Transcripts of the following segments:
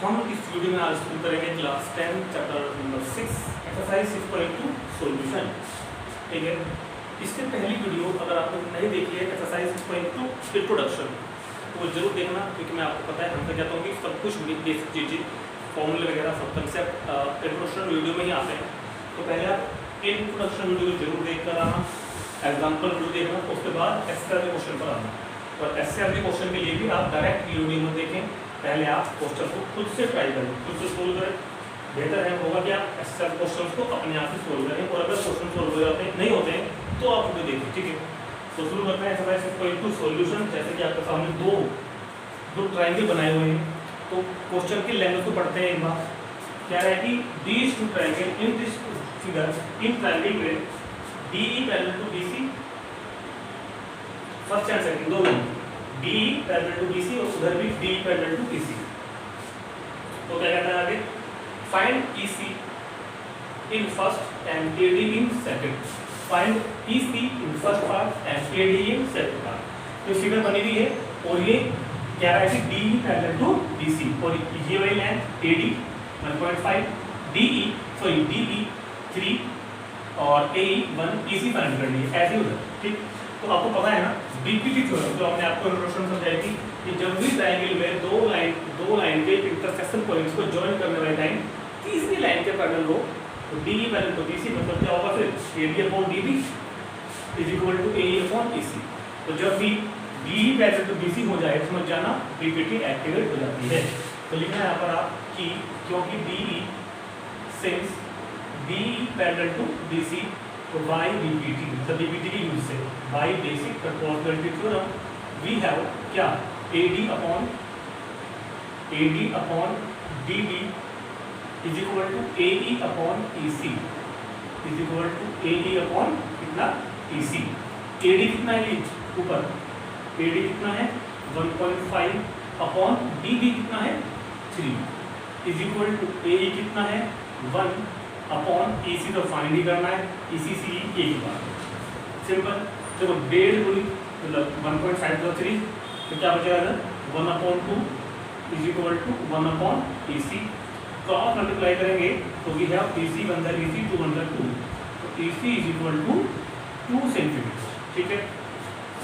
हम इस वीडियो में आज शुरू करेंगे class 10 chapter number 6 exercise 6.2 solution. ठीक है, इससे पहली वीडियो अगर आपने नहीं देखी है एक्सरसाइज 6.2 इंट्रोडक्शन तो वो जरूर देखना, क्योंकि मैं आपको पता है हम क्या कहता हूँ कि सब कुछ बेसिक चीज़ें फॉर्मूले वगैरह सब कंसेप्ट इंट्रोडक्शन वीडियो में ही आते हैं। तो पहले आप इंट्रोडक्शन वीडियो जरूर देख कर आना, एग्जाम्पल वीडियो देखना, उसके बाद एससीआर के क्वेश्चन पर आना। और एससीआर के क्वेश्चन के लिए भी आप डायरेक्ट वीडियो में देखें, पहले आप क्वेश्चन को खुद से ट्राई करें, खुद से सोल्व करें। बेहतर है होगा कि आप एससीआर क्वेश्चन को अपने आप ही सोल्व करें, और अगर क्वेश्चन सोल्व हो जाते हैं नहीं होते हैं तो आप वीडियो देखिए। ठीक है, तो शुरू करते हैं एक्सरसाइज 6.2 सॉल्यूशन। जैसे कि आपके सामने दो ट्रायंगल बनाए हुए हैं, तो क्वेश्चन की लैंग्वेज को पढ़ते हैं एक बार। क्या है कि these two triangle in this figure, इन ट्रायंगल में DE parallel to BC, first and second दो में DE पैरेलल टू BC और उधर भी DE पैरेलल टू BC। तो क्या कहता है आगे, find EC in first and AD in second. Find EC in first part and AD in second part. तो फिगर बनी हुई है और ये क्या है कि DE पैरेलल टू BC और ये वाली लाइन AD 1.5, DE 3 और AE 1, EC फाइंड करनी है, ऐसे उधर। ठीक, तो आपको पता है ना बीपीटी थ्योरम जो हमने आपको इंट्रोडक्शन में समझाई थी कि जब भी ट्रायंगल में दो लाइन के इंटरसेक्शन पॉइंट्स को जॉइन करने वाली लाइन तीसरी लाइन के पैरेलल हो तो DE पैरेलल टू BC मतलब क्या होगा, फिर AD upon DB is equal to AE upon EC। तो जब भी DE पैरेलल टू BC हो जाए समझ जाना बीपीटी एक्टिवेट हो जाती है। तो लिखना है यहाँ पर आप कि क्योंकि DE since DE parallel to BC तो बाय बीपीटी, मतलब बीपीटी की यूज से by basic proportionality theorem we have क्या AD upon DB is equal to AE upon EC is equal to AE upon कितना EC। AD कितना है ऊपर, AD कितना है 1.5 अपॉन DB कितना है 3 इज इक्वल टू AE कितना है 1 अपॉन EC। तो फाइंड ही करना है, EC से एक ही बात सिंपल। देखो 1.5 गुणी मतलब 1.5 + 3 तो क्या बचेगा 1 upon 2 is equal to 1 upon EC। Cross multiply करेंगे तो वी हैव EC × EC 2 × 2 तो EC is equal to 2 centimetre. ठीक है,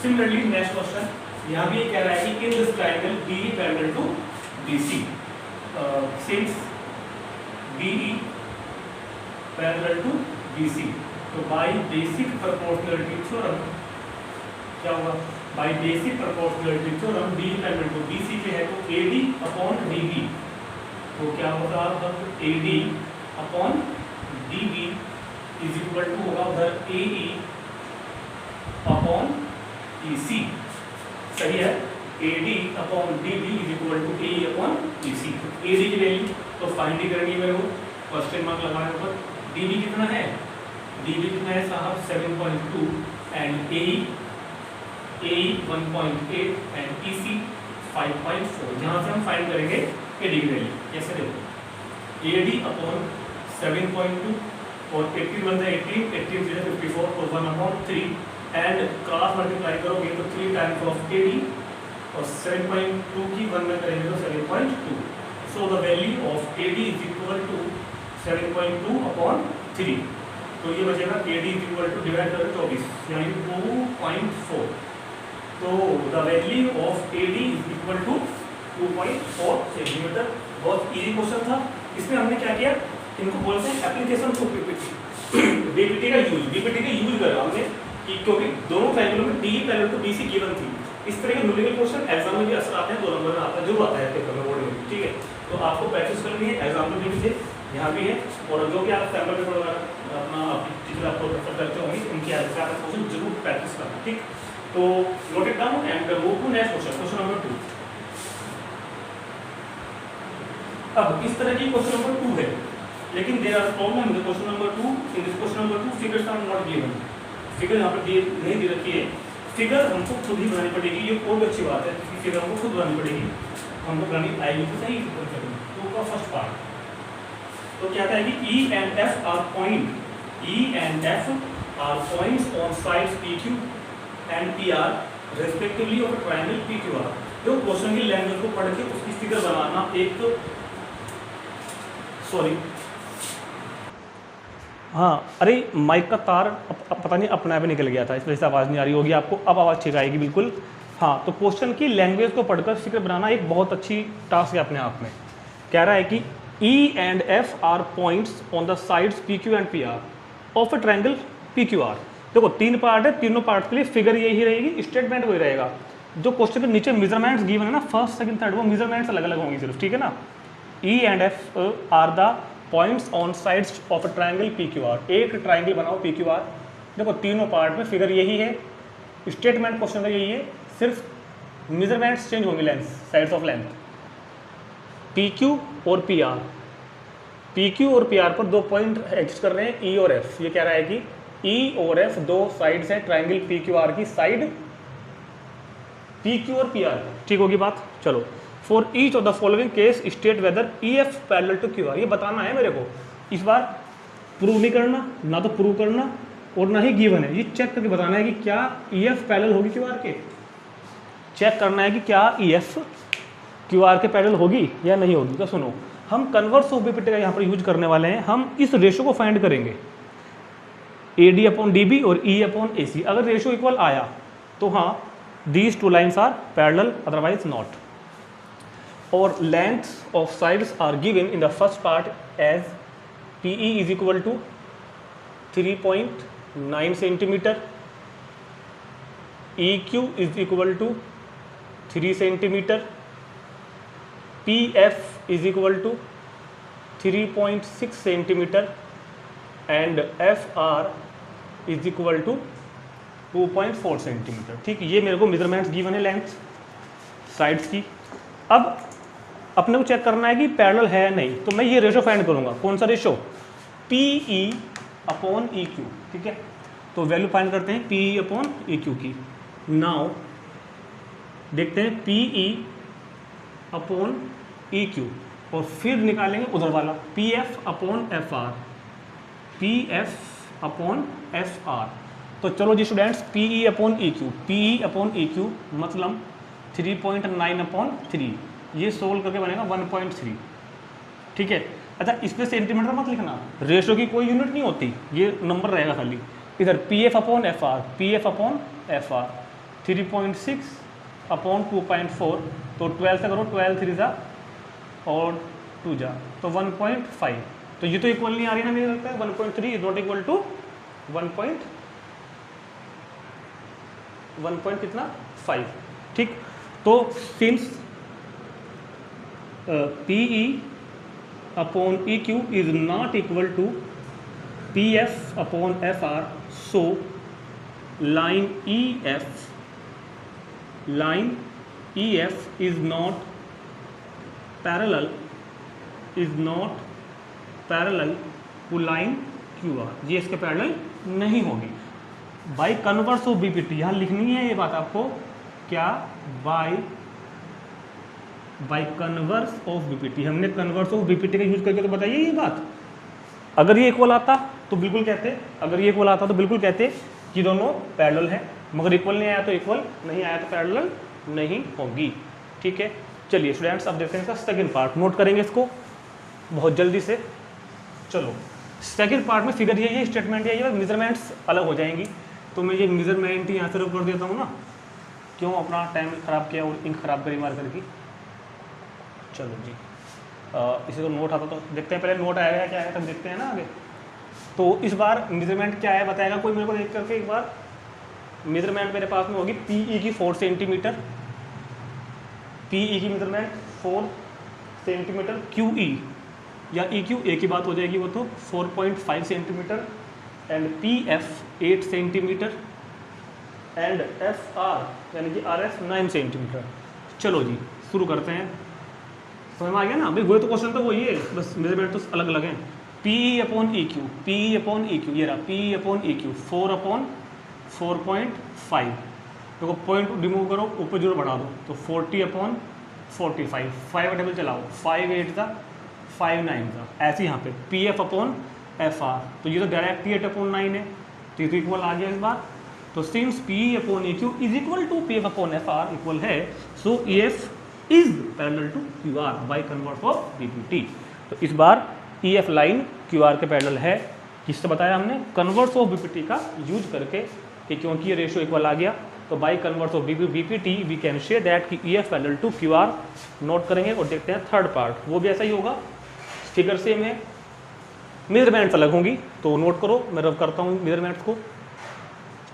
सिमिलरली नेक्स्ट क्वेश्चन यहाँ भी कह रहा है कि in this triangle DE parallel to BC since DE parallel to BC तो बाय बेसिक प्रोपोर्शनलिटी थ्योरम क्या होगा, by basic proportionality theorem DE parallel to BC के है तो AD अपॉन DB तो क्या होगा AD upon DB is equal to होगा उधर AE अपॉन EC। सही है, AD upon DB is equal to AE upon EC। AD की वैल्यू तो फाइंड ही करनी है मेरे को, क्वेश्चन मार्क लगाने ऊपर। DB कितना है, DB कितना है साहब 7.2 एंड AE 1.8 एंड EC 5.4। यहाँ से हम फाइंड करेंगे AD की वैल्यू। कैसे देखो AD अपॉन 7.2 और 18 × 18 18 × 54 तो 1 अपॉन 3 एंड क्रॉस मल्टीप्लाई करोगे तो 3 टाइम्स ऑफ AD और 7.2 की 1 में करेंगे तो 7.2। So the value of AD is equal to 7.2 upon 3 तो ये बचेगा AD is equal to divide करें 24 यानी 2.4। तो the value of AD is equal to 2.4 centimetre. बहुत इजी क्वेश्चन था। इसमें हमने क्या किया, इनको बोलते हैं एप्लीकेशन टू बीपीटी का यूज करा हमने कि क्योंकि दोनों ट्रायंगलों में DE parallel to BC given थी। इस तरह के न्यूमेरिकल क्वेश्चन एग्जाम में भी अक्सर आते हैं, 2 नंबर में आता है, जरूर आता है पेपर में, बोर्ड में। ठीक है, तो आपको प्रैक्टिस करनी है, एग्जाम में भी यहाँ भी है और जो भी आप सैम्पल पेपर वगैरह अपना टीचर आपको रेफर करते होंगे उनके आगे आप क्वेश्चन जरूर प्रैक्टिस करना। ठीक, तो note it down and move to next question, question number 2। अब इस तरह की क्वेश्चन नंबर 2 है, लेकिन there are problem in question number 2। In this question number 2 figures are not given. Figure यहाँ पर नहीं दे रखी है, फिगर हमको खुद ही बनानी पड़ेगी। ये और भी अच्छी बात है कि फिगर हमको खुद बनानी पड़ेगी, हमको बनानी आएगी तो सही। तो का फर्स्ट पार्ट तो क्या है कि E and F are points on sides PQ and PR respectively of a triangle PQR। जो क्वेश्चन की लैंग्वेज को पढ़ के उसकी फिगर बनाना एक सॉरी, हाँ अरे माइक का तार पता नहीं अपने आप ही निकल गया था, इस वजह से आवाज़ नहीं आ रही होगी आपको। अब आवाज़ ठीक आएगी बिल्कुल। हाँ, तो क्वेश्चन की लैंग्वेज को पढ़कर फिक्र बनाना एक बहुत अच्छी टास्क है अपने आप में। कह रहा है कि E and F are points on the sides PQ and PR of a triangle PQR। देखो 3 पार्ट है, तीनों पार्ट के लिए फिगर यही रहेगी, स्टेटमेंट वही रहेगा। जो क्वेश्चन के नीचे मेजरमेंट्स गिवन है ना, फर्स्ट सेकंड थर्ड, वो मेजरमेंट्स अलग अलग होंगी सिर्फ, ठीक है ना। E and F are the points on sides of a triangle PQR। एक ट्रायंगल बनाओ PQR। देखो तीनों पार्ट में फिगर यही है, स्टेटमेंट क्वेश्चन का यही है, सिर्फ मेजरमेंट्स चेंज होंगे, length, sides of length. PQ और PR, PQ और PR पर 2 पॉइंट एग्जिस्ट कर रहे हैं, E और F। ये कह रहा है कि E और F 2 साइड्स हैं ट्रायंगल PQR की, साइड PQ और PR, ठीक होगी बात। चलो, for each of the following case state whether EF parallel to QR। ये बताना है मेरे को, इस बार प्रूव नहीं करना, ना तो प्रूव करना और ना ही गिवन है, ये चेक करके बताना है कि क्या EF पैरेलल होगी QR के। चेक करना है कि क्या EF QR के पैरेलल होगी या नहीं होगी। तो सुनो, हम कन्वर्स ऑफ बीपीटी का यहाँ पर यूज करने वाले हैं। हम इस रेशो को फाइंड करेंगे, AD अपॉन DB और E अपॉन AC। अगर रेशो इक्वल आया तो हाँ, these 2 lines are parallel, otherwise not. और length of sides are given in the first part as PE is equal to 3.9 centimetre, EQ is equal to 3 centimetre, PF is equal to 3.6 centimetre and FR is equal to 2.4 centimetre. ठीक, ये मेरे को measurements given है length sides की। अब अपने को check करना है कि पैरेलल है या नहीं, तो मैं ये रेशो फाइंड करूंगा। कौन सा रेशो? PE अपॉन EQ, ठीक है। तो वैल्यू फाइंड करते हैं PE अपॉन EQ की। नाउ देखते हैं PE अपॉन EQ और फिर निकालेंगे उधर वाला PF upon FR, PF upon FR। तो चलो जी students, PE upon EQ, PE upon EQ मतलब 3.9 अपॉन 3, ये सोल्व करके बनेगा 1.3, ठीक है। अच्छा, इसमें सेंटीमीटर मत लिखना, रेशो की कोई यूनिट नहीं होती, ये नंबर रहेगा खाली। इधर PF upon FR, PF upon FR 3.6 upon 2.4, तो 12 से करो, 12 3 जा और 2 जा, तो 1.5। तो ये तो इक्वल नहीं आ रही ना, मुझे लगता है 1.3 इज नॉट इक्वल टू 1 कितना 5, ठीक। तो since PE upon EQ is not equal to PF upon FR, so line EF is not parallel to line QR। ये इसके पैरेलल नहीं होगी। बाई कन्वर्स ऑफ बीपीटी, यहाँ लिखनी है ये बात आपको, क्या बाई कन्वर्स ऑफ बीपीटी। हमने कन्वर्स ऑफ बीपीटी का यूज करके तो बताइए ये बात। अगर ये इक्वल आता तो बिल्कुल कहते, अगर ये इक्वल आता तो बिल्कुल कहते कि दोनों पैरेलल हैं, मगर इक्वल नहीं आया तो इक्वल, नहीं आया तो पैरेलल नहीं होगी, ठीक है। चलिए स्टूडेंट्स, अब देखते हैं इसका सेकंड पार्ट, नोट करेंगे इसको बहुत जल्दी से। चलो, सेकंड पार्ट में फिगर यही है, स्टेटमेंट यही है, मेजरमेंट्स अलग हो जाएंगी। तो मैं ये मेजरमेंट ही यहाँ से कर देता हूँ ना, क्यों अपना टाइम ख़राब किया और इंक ख़राब करी मार करके। चलो जी, इसे तो नोट आता तो देखते हैं, पहले नोट आएगा क्या है तब देखते हैं ना आगे। तो इस बार मेजरमेंट क्या है बताएगा कोई मेरे को देख करके एक बार। मेजरमेंट मेरे पास में होगी PE की 4 सेंटीमीटर, PE की मेजरमेंट 4 सेंटीमीटर, QE या EQ एक ही बात हो जाएगी वो तो 4.5 centimetre and PF 8 centimetre and FR यानी कि RF 9 सेंटीमीटर। चलो जी शुरू करते हैं, समझ में आ गया ना। अभी वही तो क्वेश्चन तो वही है, बस मेजरमेंट तो अलग अलग हैं। PE upon EQ, PE upon EQ, ये रहा PE अपॉन EQ 4 अपॉन 4.5। देखो पॉइंट रिमूव करो, ऊपर जीरो बढ़ा दो, तो 40 अपॉन 45, 5 का टेबल चलाओ, 5 8 था 5 9 था, ऐसे यहाँ पे PF अपॉन FR, तो ये तो डायरेक्ट 8 अपॉन 9 है, तो ये तो इक्वल आ गया इस बार। तो since PE upon EQ is equal to PF upon FR equal है, so EF is parallel to QR by converse of BPT। तो इस बार EF लाइन QR के पैरेलल है, जिससे बताया हमने कन्वर्स ऑफ BPT का यूज करके कि क्योंकि ये रेशियो इक्वल आ गया तो by converse of BPT we can say that कि EF parallel to QR note करेंगे। और देखते हैं थर्ड पार्ट, वो भी ऐसा ही होगा, फिगर सेम है, मेजरमेंट्स अलग होंगी तो नोट करो, मैं रब करता हूँ मेजरमेंट्स को।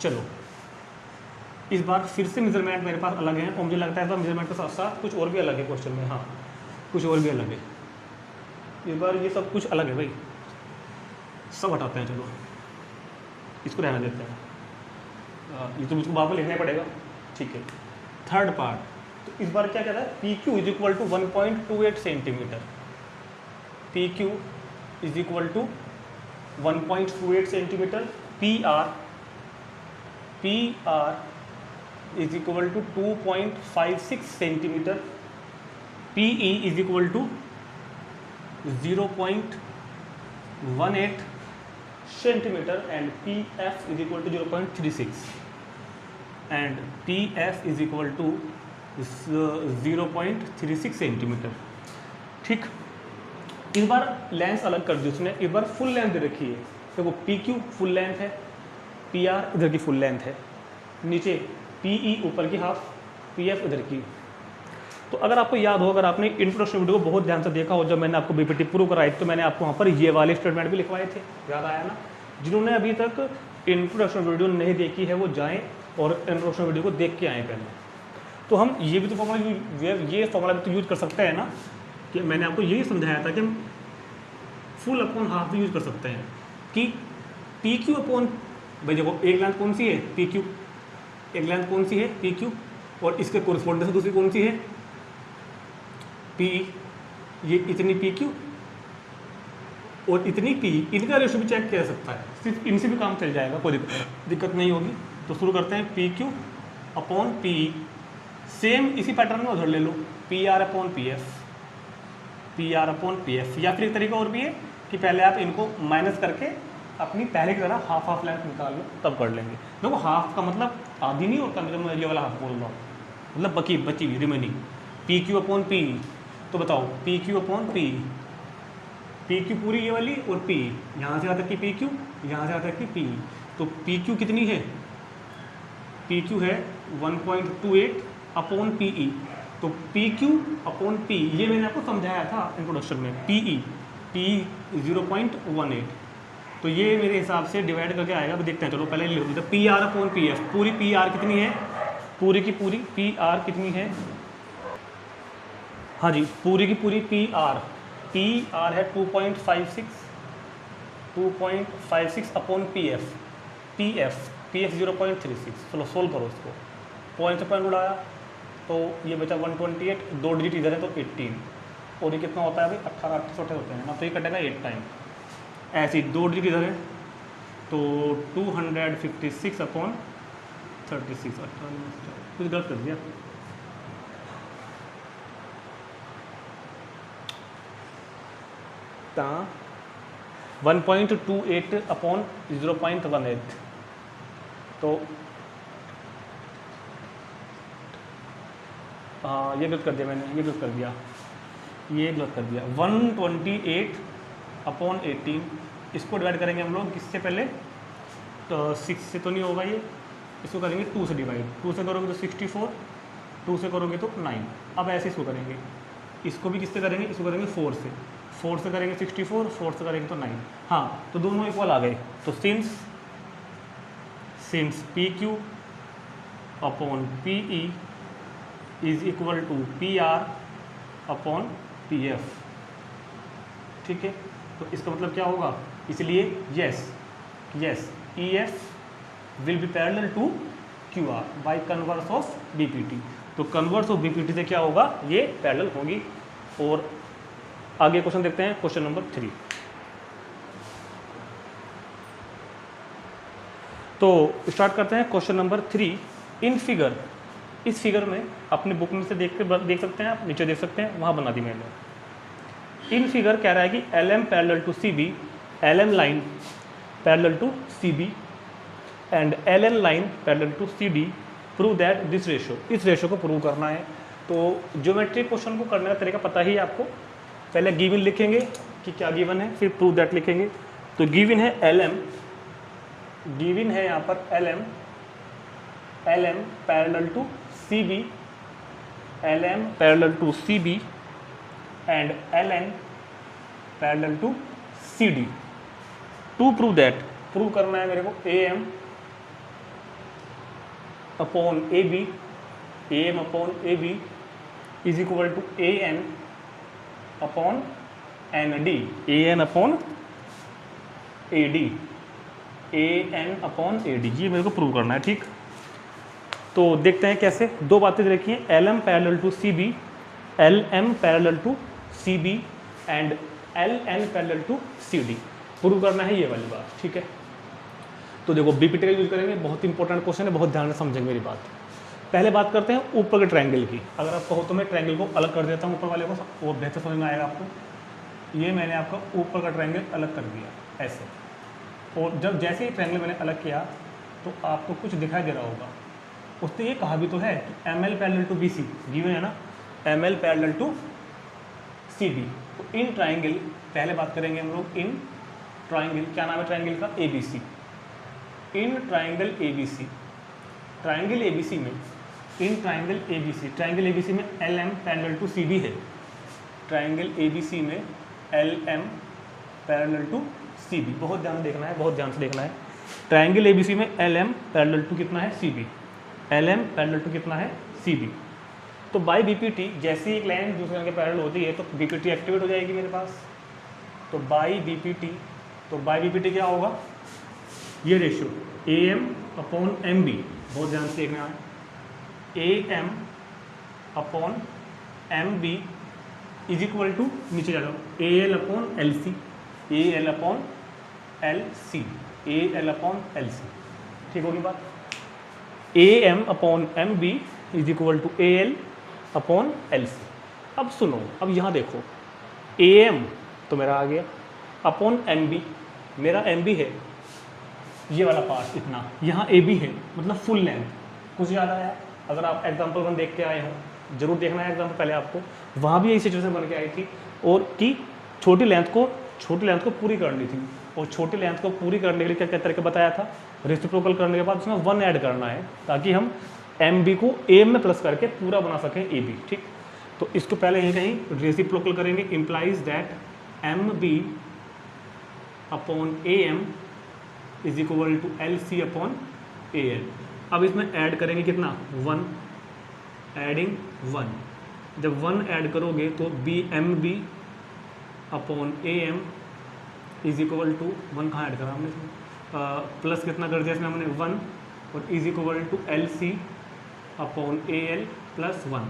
चलो इस बार फिर से मेजरमेंट मेरे पास अलग हैं और मुझे लगता है इस बार मेजरमेंट के साथ साथ कुछ और भी अलग है क्वेश्चन में। हाँ कुछ और भी अलग है इस बार, ये सब कुछ अलग है भाई, सब हटाते हैं। चलो इसको रहने देते हैं, ये तो मुझको बाद में लिखना पड़ेगा, ठीक है। थर्ड पार्ट, तो इस बार क्या कहता है, PQ is equal to 1.28 centimetre, PQ is equal to 1.28 centimetre, PR is equal to 2.56 centimetre, PE is equal to 0.18 centimetre and PF is equal to 0.36 and PF is equal to 0.36 centimetre. ठीक, इस बार length अलग कर दी उसने, इस बार full length दे रखी है। देखो PQ full length है, PR इधर की फुल लेंथ है, नीचे PE ऊपर की हाफ, PF इधर की। तो अगर आपको याद हो, अगर आपने इंट्रोडक्शन वीडियो को बहुत ध्यान से देखा हो, जब मैंने आपको BPT प्रूव कराई तो मैंने आपको वहाँ पर ये वाले स्टेटमेंट भी लिखवाए थे, याद आया ना। जिन्होंने अभी तक इंट्रोडक्शन वीडियो नहीं देखी है वो जाएं और इंट्रोडक्शन वीडियो को देख के आएँ पहले। तो हम ये भी तो फॉर्मूला भी तो यूज कर सकते हैं ना, कि मैंने आपको यही समझाया था कि हम फुल अपॉन हाफ भी यूज कर सकते हैं कि PQ अपॉन, भाई देखो एक लेंथ कौन सी है PQ, एक लेंथ कौन सी है PQ और इसके कोरिस्पोंडेंस से दूसरी कौन सी है PE। ये इतनी PQ और इतनी PE, इनका रेशियो भी चेक किया जा सकता है, सिर्फ इनसे भी काम चल जाएगा, कोई दिक्कत नहीं होगी। तो शुरू करते हैं PQ अपॉन PE, सेम इसी पैटर्न में उधर ले लो PR upon PF, PR upon PF। या फिर एक तरीका और भी है कि पहले आप इनको माइनस करके अपनी पहले की तरह हाफ हाफ लेंथ निकाल लो, तब कर लेंगे। देखो हाफ का मतलब आधी नहीं होता, मैं ये वाला हाफ बोल रहा हूँ, मतलब बची हुई रिमेनिंग। PQ अपॉन PE, तो बताओ PQ अपॉन PE, PQ पूरी ये वाली और PE, यहाँ से आता कि PQ, यहाँ से आता कि PE। तो PQ कितनी है, PQ है 1.28 अपॉन PE, तो PQ अपॉन PE ये मैंने आपको समझाया था इंट्रोडक्शन में। PE 0.18, तो ये मेरे हिसाब से डिवाइड करके आएगा, तो देखते हैं। चलो पहले लिख देते हैं PR अपॉन PF, पूरी PR कितनी है, पूरी की पूरी PR कितनी है, हाँ जी पूरी की पूरी PR है 2.56 अपॉन PF 0.36। चलो सोल्व करो इसको, पॉइंट से पॉइंट उड़ाया तो ये बचा 128, 2 डिजिट इधर है तो 18, और ये कितना होता है भाई 18 छोटे होते हैं ना, तो ये कटेगा 8 टाइम। ऐसे ही 2 डिजिट इधर है तो 256 अपॉन 36, कुछ गलत कर दिया, हाँ 1.28 अपॉन 0.18, तो हाँ ये गलत कर दिया मैंने, ये गलत कर दिया 128 अपॉन 18, इसको डिवाइड करेंगे हम लोग किससे पहले, तो 6 से तो नहीं होगा ये, इसको करेंगे 2 से डिवाइड, 2 से करोगे तो 64, 2 से करोगे तो 9। अब ऐसे इसको करेंगे, इसको भी किससे करेंगे, इसको करेंगे 4 से करेंगे 64, 4 से करेंगे तो 9। हाँ तो दोनों इक्वल आ गए, तो since PQ upon PE is equal to PR upon PF, ठीक है। तो इसका मतलब क्या होगा, इसलिए yes EF will be parallel to QR by converse of BPT। तो कन्वर्स ऑफ BPT से क्या होगा, ये पैरेलल होगी। और आगे क्वेश्चन देखते हैं, क्वेश्चन नंबर 3। तो स्टार्ट करते हैं क्वेश्चन नंबर 3। इन फिगर, इस फिगर में अपनी बुक में से देख सकते हैं आप, नीचे देख सकते हैं, वहाँ बना दी मैंने। इन फिगर कह रहा है कि LM parallel to CB, LM line parallel to CB and LN line parallel to CD, prove that this ratio, इस रेशियो को प्रूव करना है। तो ज्योमेट्रिक क्वेश्चन को करने का तरीका पता ही है आपको, पहले गिवन लिखेंगे, कि क्या गिवन है, फिर प्रूव दैट लिखेंगे। तो गिवन है LM, गिवन है यहाँ पर LM parallel to CB, LM parallel to CB and LN parallel to CD। To prove that, prove करना है मेरे को AM upon AB, AM upon AB is equal to AN upon ND, AN upon AD, AN upon AD, ये मेरे को prove करना है। ठीक, तो देखते हैं कैसे। दो बातें रखी हैं, LM parallel to CB, LM parallel to CB and LN parallel to CD, prove करना है ये वाली बात। ठीक है, तो देखो BPT का यूज करेंगे, बहुत इंपॉर्टेंट क्वेश्चन है, बहुत ध्यान से समझेंगे मेरी बात। पहले बात करते हैं ऊपर के ट्रायंगल की। अगर आप कहो तो मैं ट्रायंगल को अलग कर देता हूँ ऊपर वाले को, वो बेहतर समझ में आएगा आपको। ये मैंने आपका ऊपर का ट्रायंगल अलग कर दिया ऐसे, और जब जैसे ही ट्रायंगल मैंने अलग किया तो आपको कुछ दिखाई दे रहा होगा। उसने ये कहा भी तो है कि ML parallel to BC given है ना, ML पैरेलल टू CD। तो इन ट्रायंगल, पहले बात करेंगे हम लोग इन ट्रायंगल, क्या नाम है ट्रायंगल का, ABC। In triangle ABC, triangle ABC में, in triangle ABC, triangle ABC में LM पैरेलल टू CD है, ट्रायंगल ABC में LM पैरेलल टू CB। बहुत ध्यान देखना है, बहुत ध्यान से देखना है। ट्रायंगल ABC में LM पैरेलल टू कितना है, CB, LM पैरेलल टू कितना है, CB। तो बाय BPT जैसे एक लाइन दूसरे लाइन के पैरेलल होती है तो BPT एक्टिवेट हो जाएगी मेरे पास। तो बाय BPT क्या होगा, ये रेशियो AM अपॉन MB, बहुत ध्यान से देखना है, AM upon MB is equal to, नीचे जा जाओ, AL upon LC, AL upon LC, AL upon LC। ठीक होगी बात। AM upon MB is equal to AL upon LC। अब सुनो, अब यहाँ देखो, AM तो मेरा आ गया, अपॉन MB, मेरा MB है ये वाला पार्ट इतना, यहाँ AB है, मतलब फुल लेंथ। कुछ याद आया? अगर आप एग्जाम्पल 1 देख के आए हो, जरूर देखना है एग्जाम्पल पहले आपको, वहाँ भी यही सिचुएशन बन के आई थी, और कि छोटी लेंथ को पूरी करनी थी, और छोटी लेंथ को पूरी करने के लिए क्या क्या तरीका बताया था, रेसिप्रोकल करने के बाद उसमें 1 ऐड करना है ताकि हम MB को AM में प्लस करके पूरा बना सकें AB। ठीक, तो इसको पहले यहीं कहीं रेसिप्रोकल करेंगे, implies that MB upon AM is equal to LC upon AL। अब इसमें ऐड करेंगे कितना, 1, एडिंग 1। जब 1 ऐड करोगे तो MB upon AM is equal to 1, कहाँ ऐड करा हमने इसमें, प्लस कितना कर दिया इसमें हमने 1, और is equal to LC upon AL plus 1।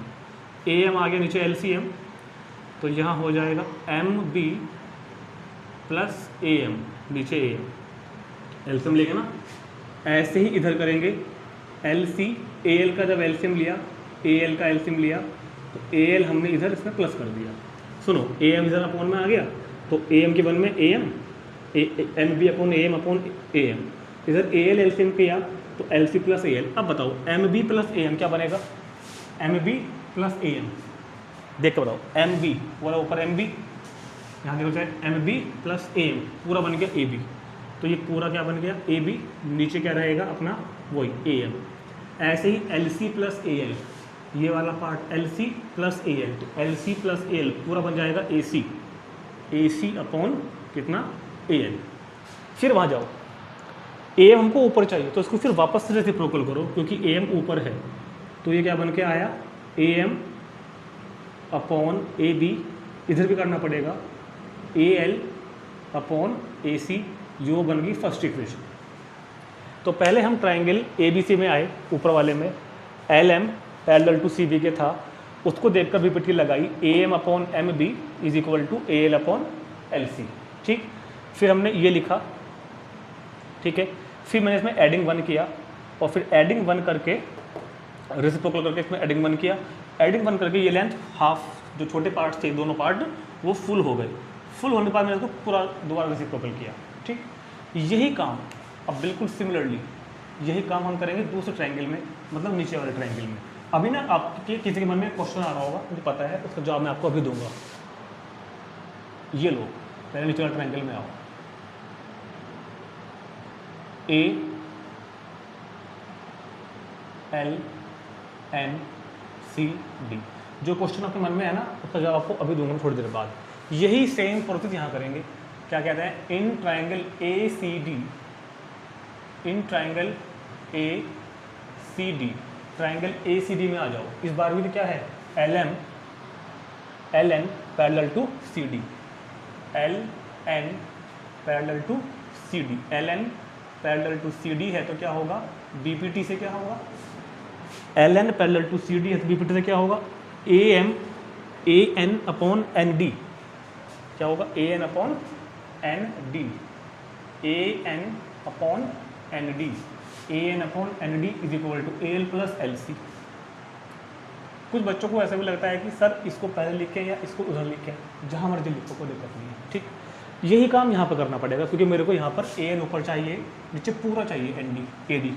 AM आ गया नीचे LCM, तो यहाँ हो जाएगा MB प्लस AM, नीचे AM, LCM लेंगे ना। ऐसे ही इधर करेंगे, LC AL का जब LCM लिया, AL का LCM लिया, तो AL हमने इधर इसमें प्लस कर दिया। सुनो, AM इधर अपॉन में आ गया, तो AM के 1 में AM, MB upon AM upon AM, इधर AL LCM किया तो LC प्लस AL। अब बताओ MB प्लस AM क्या बनेगा, MB प्लस AM, देख के बताओ, MB वाला ऊपर MB, यहाँ देखो चाहे MB प्लस AM, पूरा बन गया AB। तो ये पूरा क्या बन गया, AB, नीचे क्या रहेगा अपना वही AM। ऐसे ही LC प्लस AL, ये वाला पार्ट LC प्लस AL, तो LC प्लस AL पूरा बन जाएगा AC, AC अपॉन कितना AL। फिर वहाँ जाओ, AM हमको ऊपर चाहिए तो इसको फिर वापस से रेसिप्रोकल करो, क्योंकि AM ऊपर है, तो ये क्या बन के आया, AM अपॉन AB, इधर भी करना पड़ेगा, AL अपॉन AC, जो बन गई फर्स्ट इक्वेशन। तो पहले हम ट्रायंगल ABC में आए, ऊपर वाले में LM पैरेलल टू CB के था, उसको देखकर BPT लगाई, AM upon MB is equal to AL upon LC। ठीक, फिर हमने ये लिखा, ठीक है, फिर मैंने इसमें एडिंग 1 किया, और फिर एडिंग 1 करके रेसिप्रोकल करके इसमें एडिंग 1 किया, एडिंग 1 करके ये लेंथ हाफ, जो छोटे पार्ट्स थे दोनों पार्ट वो फुल हो गए। फुल होने के बाद मैंने इसको पूरा दोबारा रेसिप्रोकल किया। ठीक, यही काम अब बिल्कुल सिमिलरली यही काम हम करेंगे दूसरे ट्रायंगल में, मतलब नीचे वाले ट्रायंगल में। अभी ना आपके किसी के मन में क्वेश्चन आ रहा होगा, मुझे पता है, उसका जवाब मैं आपको अभी दूंगा। ये लो, पहले नीचे वाले ट्रायंगल में आओ, A L N C D. जो क्वेश्चन आपके मन में है ना उसका जवाब आपको अभी दूंगा थोड़ी देर बाद। यही सेम प्रोसेस यहाँ करेंगे। क्या कहते हैं, in triangle A C D, in triangle A C D, triangle A C D में आ जाओ। इस बार भी तो क्या है, L N parallel to C D, L N parallel to C D, L N parallel to C D है तो क्या होगा, बी पी टी से क्या होगा, L N parallel to C D है तो बी पी टी से क्या होगा, A N upon N D. क्या होगा, A N upon N D, A N upon N D, A N upon N D is equal to A L plus L C. कुछ बच्चों को ऐसा भी लगता है कि सर इसको पहले लिखें या इसको उधर लिखें, जहाँ मर्जी लिखो कोई दिक्कत नहीं है, ठीक। यही काम यहाँ पर करना पड़ेगा क्योंकि मेरे को यहाँ पर ए एन ऊपर चाहिए, नीचे पूरा चाहिए एन डी, ए डी,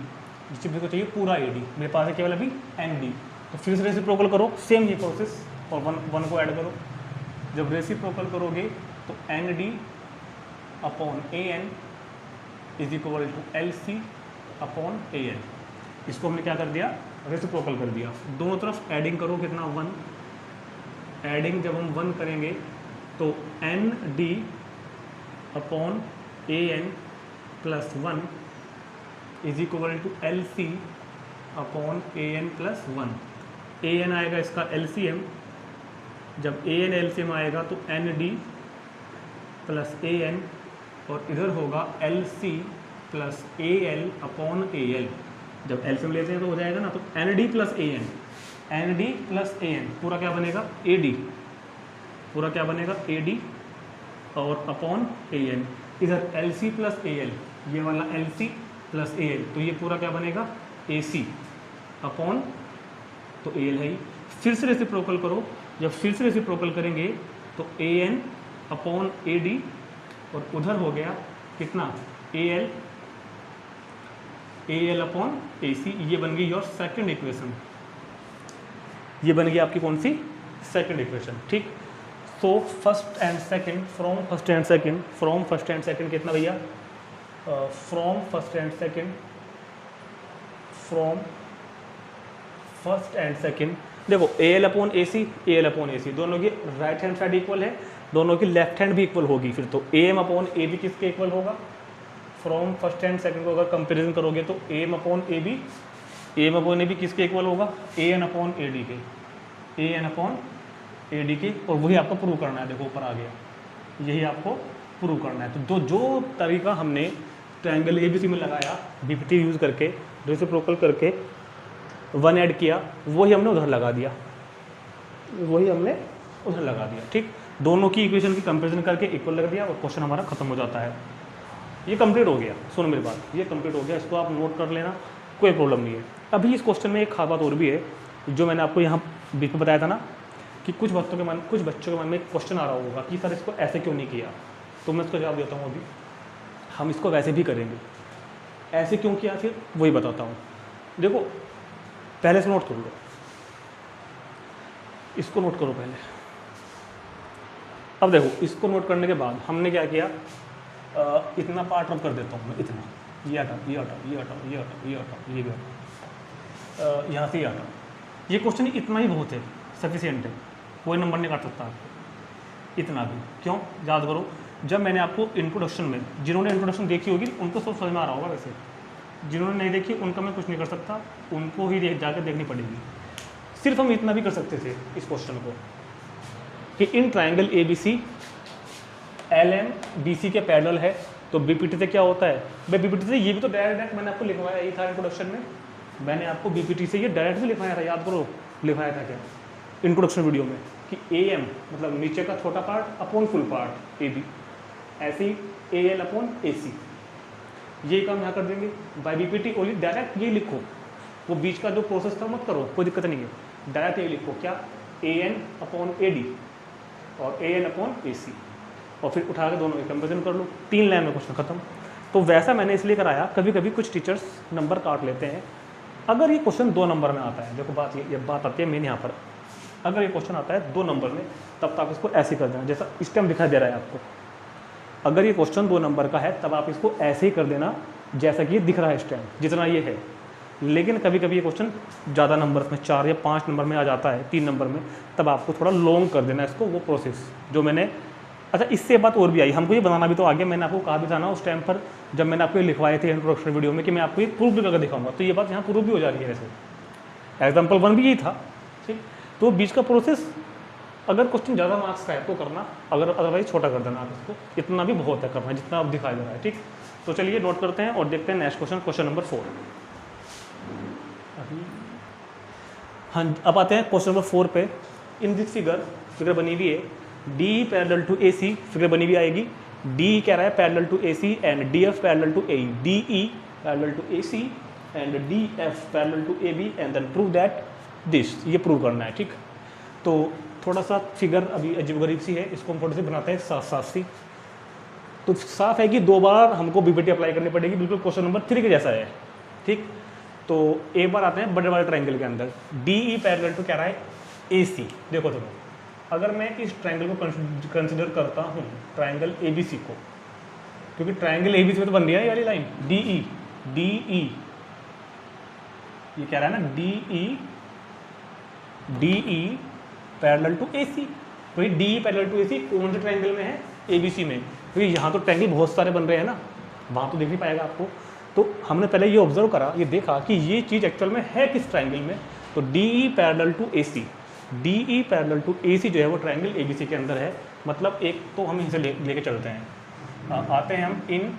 नीचे मेरे को चाहिए पूरा ए डी, मेरे पास है केवल अभी एन डी। तो फिर से रेसिप्रोकल करो, सेम ये प्रोसेस, और वन को ऐड करो। जब रेसिप्रोकल करोगे तो N D upon A N is equal to L C upon A N. इसको हमने क्या कर दिया, रेसिप्रोकल कर दिया। दोनों तरफ एडिंग करो, कितना 1। एडिंग जब हम 1 करेंगे तो N D upon A N plus 1 is equal to L C upon A N plus 1। A N आएगा इसका एल सी एम, जब A N L C M आएगा तो N D plus A N, और इधर होगा L C plus A L upon A L. जब L C M लेते हैं तो हो जाएगा ना, तो N D plus A N, N D plus A N पूरा क्या बनेगा, ए डी, पूरा क्या बनेगा, ए डी, और अपॉन ए एन। इधर L C plus A L, ये वाला L C plus A L, तो ये पूरा क्या बनेगा, ए सी अपॉन, तो ए एल है ही। फिर से रेसिप्रोकल करो, जब फिर से रेसिप्रोकल करेंगे तो ए एन अपॉन ए डी, और उधर हो गया कितना, ए एल अपॉन ए सी। ये बन गई योर सेकंड इक्वेशन, ये बन गई आपकी कौन सी, सेकंड इक्वेशन, ठीक। So first and second, from first and second, from first and second कितना भैया, from first and second, from first and second, देखो A L upon A C, A L upon A C, दोनों की right hand side equal है, दोनों की left hand भी equal होगी। फिर तो A M upon A B किसके इक्वल होगा, फ्रॉम फर्स्ट एंड सेकंड को अगर कंपेरिजन करोगे तो A M upon A B, A M upon A B किसके इक्वल होगा, A N upon A D के, A N upon A D के। और वही आपको प्रूव करना है, देखो ऊपर आ गया, यही आपको प्रूव करना है। तो जो तरीका हमने ट्रायंगल ए बी सी में लगाया, बी पी टी यूज़ करके, रेसिप्रोकल करके 1 ऐड किया, वही हमने उधर लगा दिया, वही हमने उधर लगा दिया, ठीक। दोनों की इक्वेशन की कंपेरिजन करके इक्वल लगा दिया और क्वेश्चन हमारा खत्म हो जाता है। ये कंप्लीट हो गया, सुनो मेरी बात, ये कंप्लीट हो गया, इसको आप नोट कर लेना, कोई प्रॉब्लम नहीं है। अभी इस क्वेश्चन में एक खास बात और भी है, जो मैंने आपको यहाँ बीच में बताया था ना, कि कुछ बच्चों के मन में एक क्वेश्चन आ रहा होगा कि सर इसको ऐसे क्यों नहीं किया, तो मैं इसको जवाब देता हूँ। अभी हम इसको वैसे भी करेंगे, ऐसे क्यों किया फिर वही बताता हूँ। देखो पहले से नोट कर लो, इसको नोट करो पहले। अब देखो इसको नोट करने के बाद हमने क्या किया, इतना पार्ट रब कर देता हूँ मैं, इतना, ये हटाओ, ये हटाओ, ये हटाओ, ये हटाओ, ये हटाओ, ये भी हटाओ, यहाँ से ये हटाओ। ये क्वेश्चन इतना ही बहुत है, सफिशिएंट है, कोई नंबर नहीं काट सकता आपको, इतना भी। क्यों, याद करो, जब मैंने आपको इंट्रोडक्शन में, जिन्होंने इंट्रोडक्शन देखी होगी उनको सब समझ में आ रहा होगा, वैसे जिन्होंने नहीं देखी उनका मैं कुछ नहीं कर सकता, उनको ही जाकर देखनी पड़ेगी। सिर्फ हम इतना भी कर सकते थे इस क्वेश्चन को, कि in triangle A B C L M B C के पैरेलल है, तो बी पी टी से क्या होता है, भाई बी पी टी से ये भी तो डायरेक्ट मैंने आपको लिखवाया ही था इंट्रोडक्शन में, मैंने आपको बी पी टी से ये डायरेक्ट भी लिखवाया था, याद करो लिखवाया था क्या इंट्रोडक्शन वीडियो में, कि ए एम मतलब नीचे का छोटा part upon full part A B, ऐसे ही ए एल अपॉन ए सी, ये काम यहाँ कर देंगे। By B P T only direct ये लिखो, वो बीच का जो प्रोसेस था मत करो, कोई दिक्कत नहीं है, डायरेक्ट ये लिखो क्या, ए एन अपॉन ए डी और ए एन अपॉन ए सी, और फिर उठा के दोनों कंपेरिजन कर लो, 3 लाइन में क्वेश्चन खत्म। तो वैसा मैंने इसलिए कराया, कभी कभी कुछ टीचर्स नंबर काट लेते हैं। अगर ये क्वेश्चन 2 नंबर में आता है, देखो बात ये बात आती है मेन यहाँ पर, अगर ये क्वेश्चन आता है 2 नंबर में, तब तक इसको ऐसे कर देना, जैसा इस टाइम दिखाई दे रहा है आपको, अगर ये क्वेश्चन 2 नंबर का है तब आप इसको ऐसे ही कर देना जैसा कि ये दिख रहा है इस टाइम, जितना ये है। लेकिन कभी कभी ये क्वेश्चन ज़्यादा नंबर में 4 या 5 नंबर में आ जाता है, 3 नंबर में, तब आपको थोड़ा लॉन्ग कर देना इसको, वो प्रोसेस जो मैंने। अच्छा, इससे बात और भी आई, हमको ये बनाना भी तो आ गया। मैंने आपको कहा भी था ना उस टाइम पर जब मैंने आपको ये लिखवाए थे इंट्रोडक्शन वीडियो में कि मैं आपको ये प्रूफ भी करके दिखाऊंगा, तो ये बात यहाँ प्रूफ भी हो जा रही है। वैसे एग्जाम्पल 1 भी यही था, ठीक। तो बीच का प्रोसेस अगर क्वेश्चन ज़्यादा मार्क्स का है तो करना, अगर अदरवाइज छोटा कर देना आप इसको, इतना भी बहुत है करना जितना आप दिखाई दे रहा है, ठीक। तो चलिए नोट करते हैं और देखते हैं नेक्स्ट क्वेश्चन, क्वेश्चन नंबर 4। हाँ, अब आते हैं क्वेश्चन नंबर 4 पे। इन दिस फिगर बनी हुई है D parallel to A C, figure बनी हुई आएगी। डी कह रहा है parallel to A C and D F parallel to A, D E parallel to A C and D F parallel to A B and then prove that this, ये prove करना है, ठीक। तो थोड़ा सा फिगर अभी अजीब गरीब सी है, इसको हम थोड़े से बनाते हैं साफ साफ सी। तो साफ है कि 2 बार हमको बीपीटी अप्लाई करनी पड़ेगी, बिल्कुल क्वेश्चन नंबर 3 के जैसा है, ठीक। तो एक बार आते हैं बड़े वाले ट्रायंगल के अंदर। डी ई पैरेलल टू कह रहा है ए सी। देखो अगर मैं इस ट्रायंगल को कंसिडर करता हूँ, ट्रायंगल ए बी सी को, क्योंकि ट्रायंगल ए बी सी में तो बन रही है ये वाली लाइन डी ई, ये कह रहा है ना D E parallel to A C. तो ये D E parallel to A सी कौन से ट्रायंगल में है? ए बी सी में। क्योंकि यहाँ तो ट्रायंगल बहुत सारे बन रहे हैं ना, वहाँ तो देख नहीं पाएगा आपको। तो हमने पहले ये ऑब्जर्व करा, ये देखा कि ये चीज़ एक्चुअल में है किस ट्रायंगल में। तो D E parallel to A C, D E parallel to A C जो है वो ट्रायंगल ए बी सी के अंदर है। मतलब एक तो हम इसे लेके चलते हैं। आते हैं हम in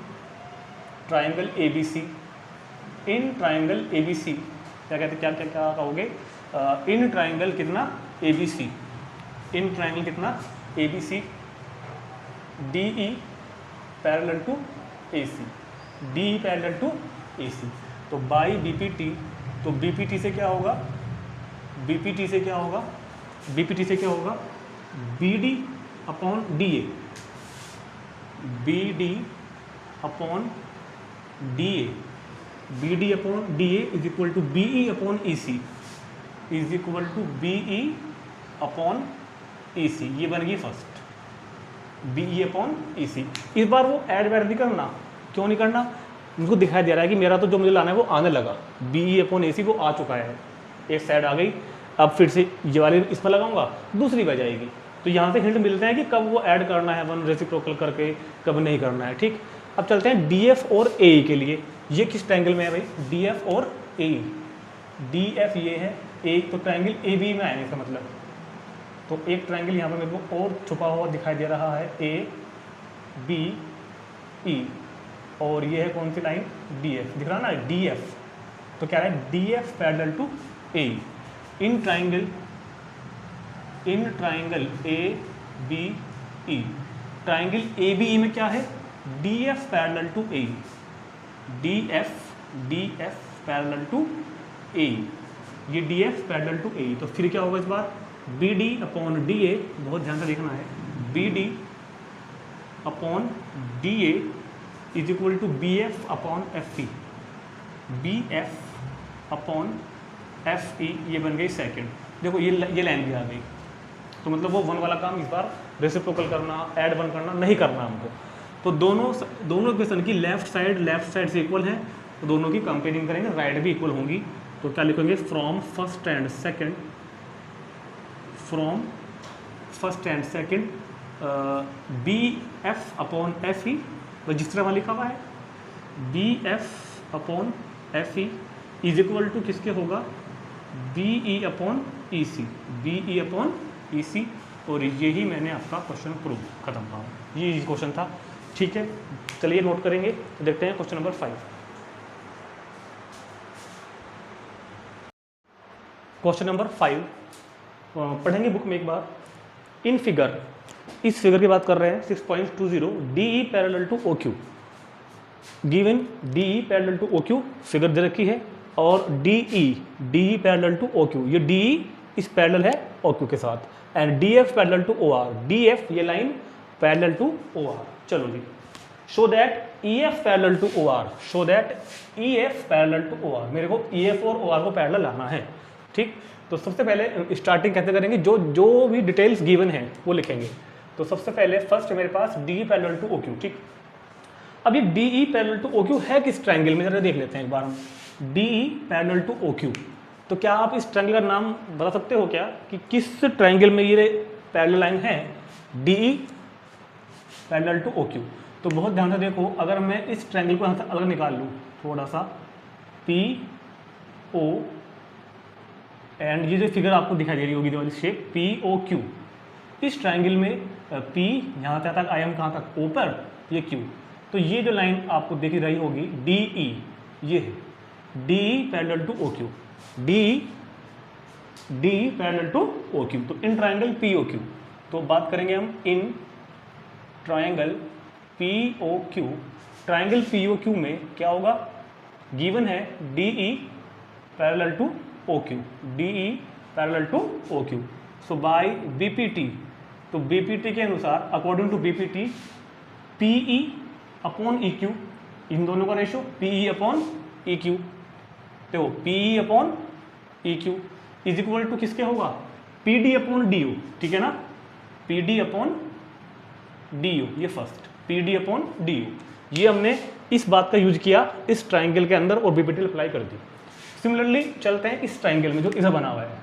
triangle A B C, in triangle A B C क्या कहते, क्या क्या क्या कहोगे? इन ट्रायंगल कितना A B C, in triangle कितना A B C, D E parallel to A C, D E parallel to A C. तो by B P T, तो बी पी टी से क्या होगा? बी पी टी से क्या होगा? बी पी टी से क्या होगा? B D upon D A, B D upon D A, B D upon D A is equal to B E upon E C, is equal to B E upon E C. ये बन गई first, B E upon E C. इस बार वो add वैड नहीं करना, क्यों नहीं करना? मुझको दिखाई दे रहा है कि मेरा तो जो मुझे लाना है वो आने लगा, बी ई अपॉन ए सी वो आ चुका है, एक साइड आ गई। अब फिर से ये वाली इसमें लगाऊंगा, दूसरी बह जाएगी। तो यहाँ से हिंट मिलते हैं कि कब वो ऐड करना है वन रेसिप्रोकल करके, कब नहीं करना है, ठीक। अब चलते हैं डी एफ और ए ई के लिए। ये किस ट्रायंगल में है भाई? डी एफ और ए ई, डी एफ ये है, ए तो ट्रायंगल ए बी में आएगा इसका मतलब। तो एक ट्रायंगल यहाँ पर मेरे को और छुपा हुआ दिखाई दे रहा है, ए बी ई, और ये है कौन सी लाइन? डी एफ, दिख रहा ना डी एफ। तो क्या है? D F parallel to A, in triangle A B E, triangle A B E में क्या है? D F parallel to A, D F parallel to A, ये D F parallel to A. तो फिर क्या होगा इस बार? B D upon D A, बहुत ध्यान से देखना है, B D upon D A is equal to B F upon F E, B F upon F ई, ये बन गई सेकंड। देखो ये लाइन भी आ गई। तो मतलब वो वन वाला काम इस बार रेसिप्रोकल करना, ऐड वन करना नहीं करना हमको। तो दोनों इक्वेशन की लेफ्ट साइड से इक्वल है, तो दोनों की कंपेयरिंग करेंगे, राइट भी इक्वल होंगी। तो क्या लिखेंगे? From first and second, from first and second B F upon F E, तो जिस तरह वहाँ लिखा हुआ है B F upon F E is equal to किसके होगा? B E upon E C, B E upon E C. और यही मैंने आपका क्वेश्चन प्रूव खत्म हुआ, ये क्वेश्चन था, ठीक है। चलिए नोट करेंगे, तो देखते हैं क्वेश्चन नंबर 5। क्वेश्चन नंबर 5 पढ़ेंगे बुक में एक बार। इन फिगर, इस फिगर की बात कर रहे हैं 6.20, D E parallel to O Q, given D E parallel to O Q figure दे रखी है, और D E parallel to O Q, ये डी ई इस पैरेलल है ओ क्यू के साथ, and D F parallel to O R, D F ये line parallel to O R. चलो जी, show that E F parallel to O R, show that E F parallel to O are. मेरे को E F और O R को parallel लाना है, ठीक। तो सबसे पहले स्टार्टिंग कैसे करेंगे? जो भी डिटेल्स गिवन है वो लिखेंगे। तो सबसे पहले फर्स्ट मेरे पास D parallel to O Q, ठीक। अब ये D E parallel to O Q है किस ट्रायंगल में, जरा देख लेते हैं एक बार हम। D E parallel to O Q, तो क्या आप इस ट्रायंगल का नाम बता सकते हो क्या कि किस ट्रायंगल में ये पैरेलल लाइन है, D E parallel to O Q. तो बहुत ध्यान से देखो, अगर मैं इस ट्रायंगल को यहाँ से अलग निकाल लूँ थोड़ा सा, पी ओ एंड ये जो फिगर आपको दिखाई दे रही होगी वाली शेप पी ओ क्यू, इस ट्रायंगल में पी यहाँ से तक, आई एम कहाँ तक, ओ पर, ये क्यू। तो ये जो लाइन आपको दिख रही होगी डी ई, ये है D E parallel to O Q, D parallel to O Q. तो in triangle P O Q, तो बात करेंगे हम in triangle P O Q. Triangle P O Q में क्या होगा, गिवन है D E parallel to O Q, D E parallel to O Q. So by B P T, तो B P T के अनुसार, according to B P T, P E upon E Q, इन दोनों का ratio P E upon E Q, तो P E upon E Q is equal to किसके होगा, P D upon D O, ठीक है ना, P D upon D O, ये first P D upon D O. ये हमने इस बात का यूज किया इस ट्राइंगल के अंदर और बीपीटी अप्लाई कर दी। सिमिलरली चलते हैं इस ट्राइंगल में जो इधर बना हुआ है,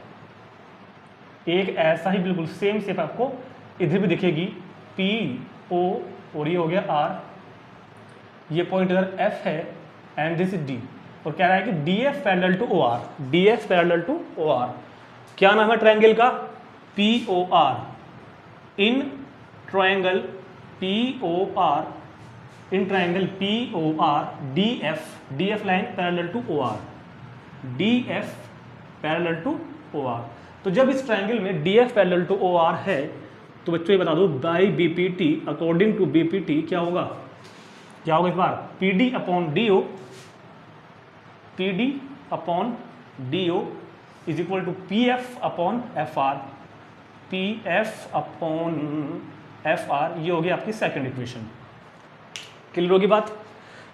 एक ऐसा ही बिल्कुल सेम शेप आपको इधर भी दिखेगी, पी ओ और ये हो गया आर, ये पॉइंट इधर एफ है एंड दिस इज डी, और कह रहा है कि D F parallel to O R, D F parallel to O R. क्या नाम है ट्राइंगल का, P O R. In triangle P O R, in triangle P O R, D F line parallel to O R, D F parallel to O R. तो जब इस triangle में D F parallel to O R है, तो बच्चों ये बता दो by B P T, according to B P T क्या होगा, क्या होगा इस बार, P D upon D O, P D upon D O is equal to P F upon F R, P F upon F R. ये हो गई आपकी सेकंड इक्वेशन। क्लियर होगी बात।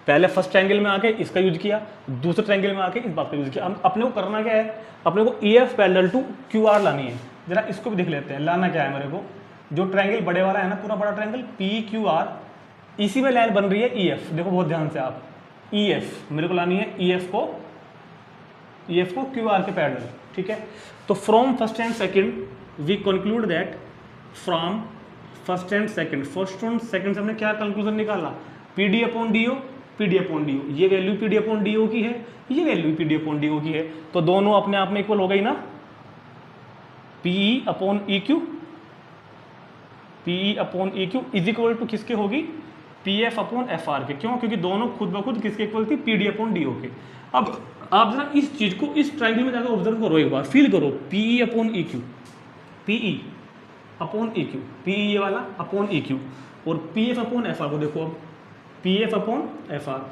पहले फर्स्ट ट्रायंगल में आके इसका यूज किया, दूसरे ट्रायंगल में आके इस बात का यूज किया। अब अपने को करना क्या है, अपने को E F parallel to Q R लानी है। जरा इसको भी देख लेते हैं, लाना क्या है मेरे को, जो ट्रायंगल बड़े वाला है ना, पूरा बड़ा ट्रायंगल पी क्यू आर, इसी में लाइन बन रही है ई एफ। देखो बहुत ध्यान से आप, ई एफ मेरे को लानी है, ई एफ को क्यू आर के पैरेलल, ठीक है। तो from first and second we conclude that, from first and second, first and second से हमने क्या कंक्लूजन निकाला, P D upon D O, P D upon D O, ये value P D upon D O की है, ये value P D upon D O की है, तो दोनों अपने आप में इक्वल हो गई ना, P E upon E Q, P E upon E Q is equal to किसके होगी, P F upon F R के। क्यों, क्योंकि दोनों खुद ब खुद किसके इक्वल थी, P D upon D O के। अब आप जरा इस चीज को इस ट्रायंगल में जाकर ऑब्जर्व करो एक बार, फील करो, P E upon E Q, P E upon E Q, P ई ये वाला अपॉन ई क्यू, और P F upon F are को देखो, अब P F upon F R,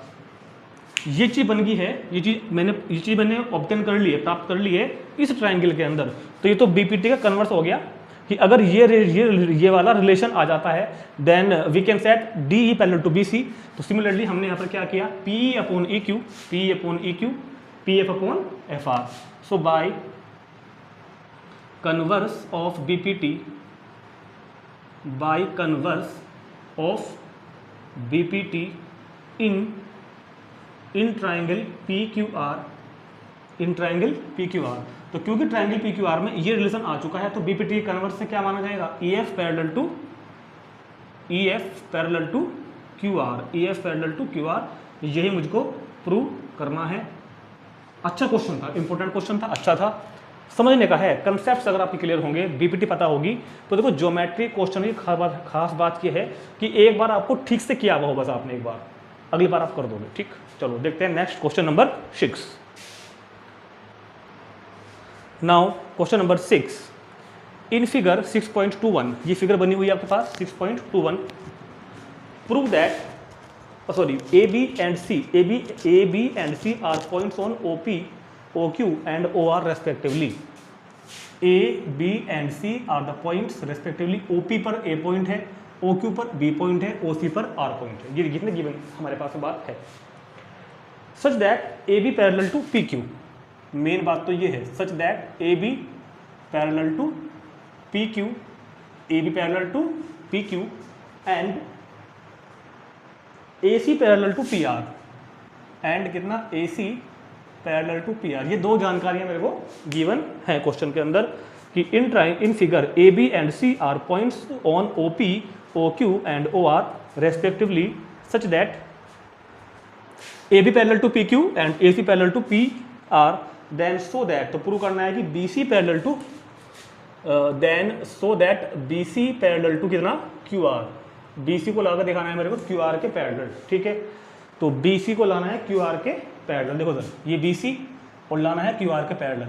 ये चीज बन गई है, ये चीज मैंने ऑब्टेन कर ली है, प्राप्त कर ली है इस ट्रायंगल के अंदर। तो ये तो बीपीटी का कन्वर्स हो गया कि अगर ये वाला रिलेशन आ जाता है, then we can set D E parallel to B C. तो सिमिलरली हमने यहाँ पर क्या किया, P E upon E Q, P E upon E Q, P F upon F R. So by converse of BPT, by converse of BPT in triangle P Q R, in triangle P Q R. तो क्योंकि triangle P Q R में ये relation आ चुका है, तो BPT converse से क्या माना जाएगा, E F parallel to Q R, E F parallel to Q R. यही मुझको प्रूव करना है। अच्छा क्वेश्चन था, इंपॉर्टेंट क्वेश्चन था, अच्छा था, समझने का है। कंसेप्ट अगर आपके क्लियर होंगे, बीपीटी पता होगी, तो देखो ज्योमेट्री क्वेश्चन की खास बात यह है कि एक बार आपको ठीक से किया हुआ हो, बस आपने एक बार, अगली बार आप कर दोगे, ठीक। चलो देखते हैं next question number 6। Now question number 6, in figure 6.21, ये फिगर बनी हुई है आपके पास 6.21, prove that, sorry, A B and C are points on O P, O Q and O R respectively. A B and C are the points respectively, O P पर A point है, O Q पर B point है, O सी पर are point है। ये कितने given हमारे पास बात है। Such that A B parallel to P Q, main बात तो ये है, such that A B parallel to P Q, A B parallel to P Q and A C parallel to P R and कितना A C parallel to P R. ये दो जानकारियां मेरे को गिवन है क्वेश्चन के अंदर कि in figure A B and C are points on O P O Q and O R respectively such that A B parallel to P Q and A C parallel to P R then so that, तो prove करना है कि B C parallel to then so that B C parallel to कितना Q R, B C को लाकर दिखाना है मेरे को क्यू आर के पैरेलल। ठीक है, तो बी सी को लाना है क्यू आर के पैरेलल। देखो सर ये बी सी और लाना है क्यू आर के पैरेलल।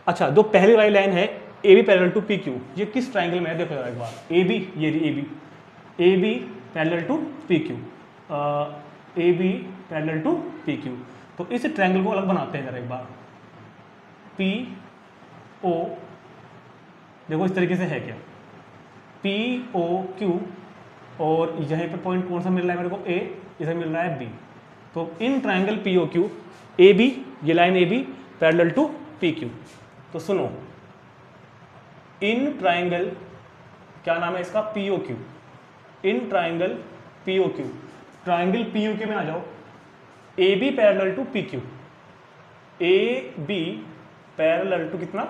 अच्छा, जो पहली वाली लाइन है A B parallel to P Q, ये किस ट्राइंगल में है देखो जरा एक बार। ए बी, ये A B parallel to P Q, A B parallel to P Q. तो इस ट्राइंगल को अलग बनाते हैं जरा एक बार। पी ओ देखो इस तरीके से है क्या, पी ओ क्यू और यहीं पर पॉइंट कौन सा मिल रहा है मेरे को, ए, इसे मिल रहा है बी। तो in triangle P O Q A B, ये line A B parallel to P Q. तो सुनो, इन ट्राइंगल क्या नाम है इसका, P O Q, in triangle P O Q, triangle P O Q में आ जाओ, A B parallel to P Q, A B parallel to कितना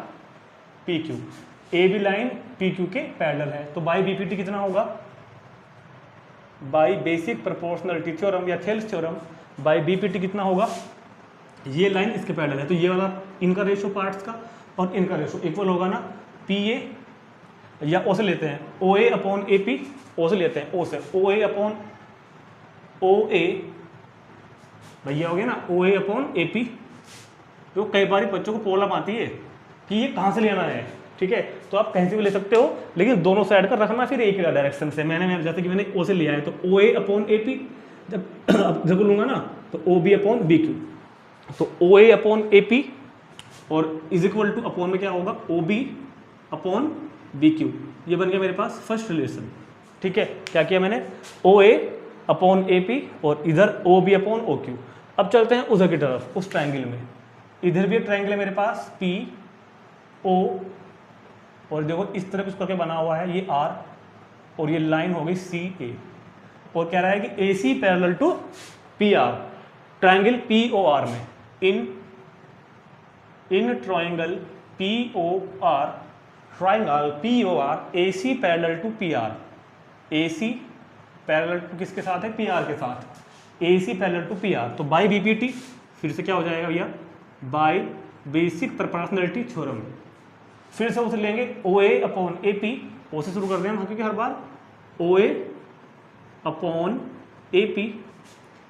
P Q, A B line P Q के parallel है। तो बाई बीपीटी कितना होगा, by basic proportionality theorem या थेल्स थ्योरम, बाई बीपीटी कितना होगा, ये लाइन इसके पैरेलल है तो ये वाला इनका रेशो पार्ट्स का और इनका रेशो इक्वल होगा ना, पी ए या ओ से लेते हैं, ओ ए अपॉन ए पी, ओ से लेते हैं, ओ से ओ ए अपॉन ओ ए, भैया हो गया ना, ओ ए अपॉन ए पी। तो कई बार बच्चों को प्रॉब्लम आती है कि ये कहाँ से लेना है। ठीक है, तो आप कहीं से भी ले सकते हो लेकिन दोनों साइड का रखना फिर एक ही डायरेक्शन से। मैंने जैसे कि मैंने ओ से लिया है तो O A upon A P, जब लूंगा ना तो O B upon B Q, तो O A upon A P और इज इक्वल टू अपॉन में क्या होगा, O B upon B Q. ये बन गया मेरे पास फर्स्ट रिलेशन। ठीक है, क्या किया मैंने, ओ ए अपॉन ए पी और इधर O B upon O Q. अब चलते हैं उधर की तरफ, उस ट्राइंगल में। इधर भी एक ट्राइंगल है मेरे पास पी ओ और देखो इस तरफ इसको करके बना हुआ है ये आर और ये लाइन हो गई सी ए और कह रहा है कि A C parallel to P R, triangle P O R में, in triangle P O R, triangle P O R A C parallel to P R, A C parallel to किसके साथ है, पी आर के साथ, A C parallel to P R. तो by B P T फिर से क्या हो जाएगा भैया, बाई बेसिक प्रोपोर्शनलिटी थ्योरम। फिर से उसे लेंगे ओ ए अपॉन ए पी, ओ से शुरू करते हैं हम क्योंकि हर बार, ओ ए अपॉन ए पी,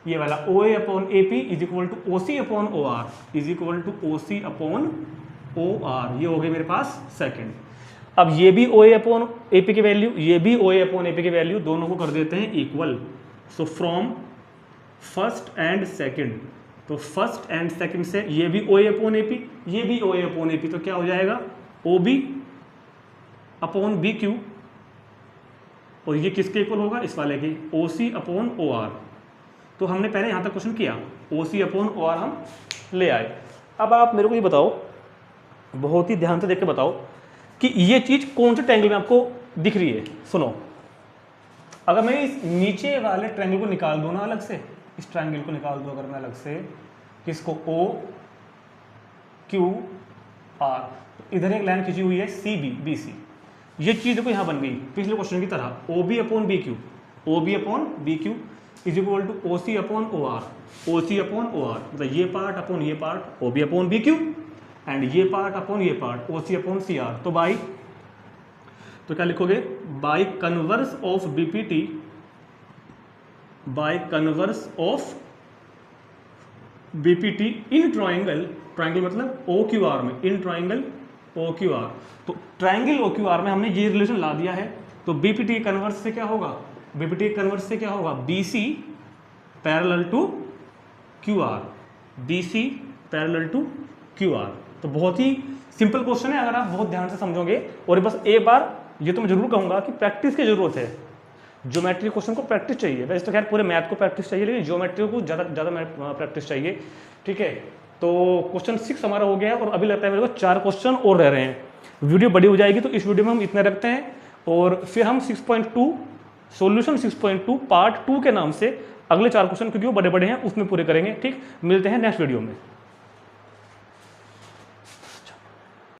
ये वाला O A upon A P is equal to O C upon O R, is equal to O C upon O R. ये हो गई मेरे पास सेकंड। अब ये भी O A upon A P की वैल्यू, ये भी O A upon A P की वैल्यू, दोनों को कर देते हैं equal. So from first and second, तो फर्स्ट एंड सेकंड से ये भी O A upon A P, ये भी O A upon A P, तो क्या हो जाएगा, O B upon B Q और ये किसके इक्वल होगा, इस वाले के, ओ सी अपॉन ओ आर। तो हमने पहले यहाँ तक क्वेश्चन किया, ओ सी अपॉन ओ आर हम ले आए। अब आप मेरे को ये बताओ, बहुत ही ध्यान से देख के बताओ कि ये चीज़ कौन से ट्रायंगल में आपको दिख रही है। सुनो, अगर मैं इस नीचे वाले ट्रायंगल को निकाल दूँ ना अलग से, इस ट्रायंगल को निकाल दूँ अगर मैं अलग से, किसको, ओ क्यू आर, इधर एक लाइन खींची हुई है सी बी बी सी, ये चीज़ देखो यहाँ बन गई पिछले क्वेश्चन की तरह, O B upon B Q, O B upon B Q is equal to O C upon O R, O C upon O R, मतलब ये पार्ट अपॉन ये part, O B upon B Q and ये part upon ये part, O C upon C R. तो by, तो क्या लिखोगे, by converse of B P T, by converse of B P T in triangle, triangle मतलब ओ Q R में, in triangle O Q R. तो triangle O Q R में हमने ये रिलेशन ला दिया है, तो बी पी टी कन्वर्स से क्या होगा, बी पी टी कन्वर्स से क्या होगा, B C parallel to Q R, B C parallel to Q R. तो बहुत ही सिंपल क्वेश्चन है अगर आप बहुत ध्यान से समझोगे। और बस एक बार ये तो मैं जरूर कहूँगा कि प्रैक्टिस की जरूरत है, ज्योमेट्री क्वेश्चन को प्रैक्टिस चाहिए। वैसे तो खैर पूरे मैथ को प्रैक्टिस चाहिए, लेकिन ज्योमेट्री को ज़्यादा प्रैक्टिस चाहिए। ठीक है, तो क्वेश्चन 6 हमारा हो गया है और अभी लगता है मेरे को 4 क्वेश्चन और रह रहे हैं। वीडियो बड़ी हो जाएगी तो इस वीडियो में हम इतना रखते हैं। और फिर हम 6.2 सॉल्यूशन 6.2 पार्ट 2 के नाम से अगले 4 क्वेश्चन, क्योंकि वो बड़े बड़े हैं, उसमें पूरे करेंगे। ठीक, मिलते हैं नेक्स्ट वीडियो में।